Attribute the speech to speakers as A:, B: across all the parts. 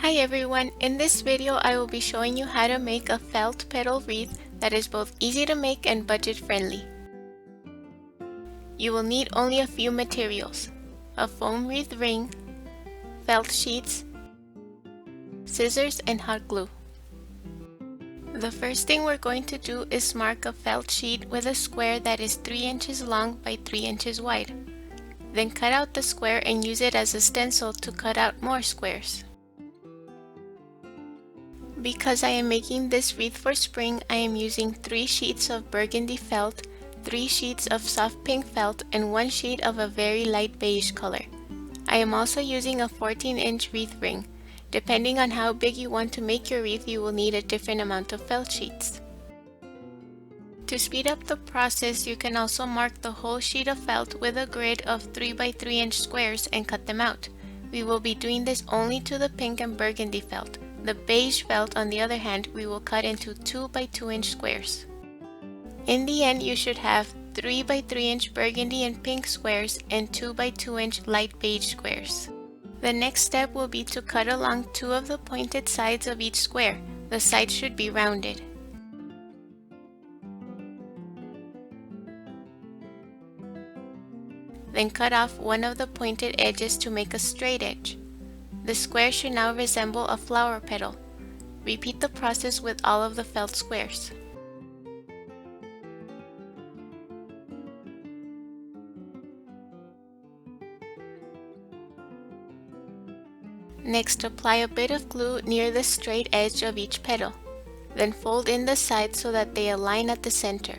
A: Hi everyone, in this video I will be showing you how to make a felt petal wreath that is both easy to make and budget friendly. You will need only a few materials: a foam wreath ring, felt sheets, scissors, and hot glue. The first thing we're going to do is mark a felt sheet with a square that is 3 inches long by 3 inches wide. Then cut out the square and use it as a stencil to cut out more squares. Because I am making this wreath for spring, I am using 3 sheets of burgundy felt, 3 sheets of soft pink felt, and 1 sheet of a very light beige color. I am also using a 14-inch wreath ring. Depending on how big you want to make your wreath, you will need a different amount of felt sheets. To speed up the process, you can also mark the whole sheet of felt with a grid of 3 by 3 inch squares and cut them out. We will be doing this only to the pink and burgundy felt. The beige felt, on the other hand, we will cut into 2 by 2 inch squares. In the end, you should have 3 by 3 inch burgundy and pink squares and 2 by 2 inch light beige squares. The next step will be to cut along 2 of the pointed sides of each square. The sides should be rounded. Then cut off one of the pointed edges to make a straight edge. The square should now resemble a flower petal. Repeat the process with all of the felt squares. Next, apply a bit of glue near the straight edge of each petal. Then fold in the sides so that they align at the center.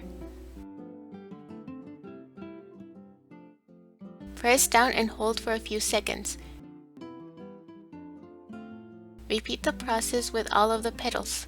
A: Press down and hold for a few seconds. Repeat the process with all of the petals.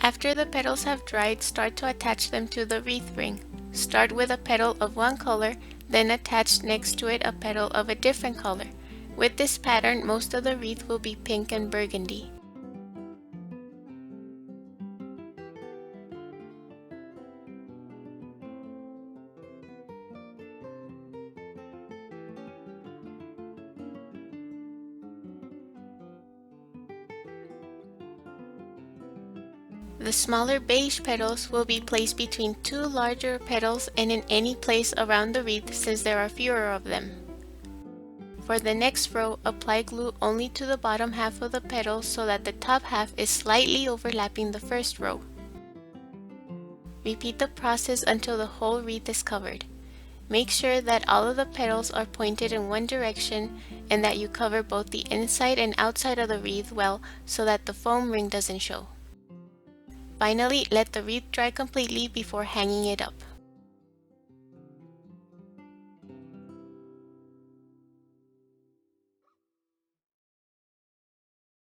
A: After the petals have dried, start to attach them to the wreath ring. Start with a petal of one color, then attach next to it a petal of a different color. With this pattern, most of the wreath will be pink and burgundy. The smaller beige petals will be placed between 2 larger petals and in any place around the wreath since there are fewer of them. For the next row, apply glue only to the bottom half of the petal so that the top half is slightly overlapping the first row. Repeat the process until the whole wreath is covered. Make sure that all of the petals are pointed in one direction and that you cover both the inside and outside of the wreath well so that the foam ring doesn't show. Finally, let the wreath dry completely before hanging it up.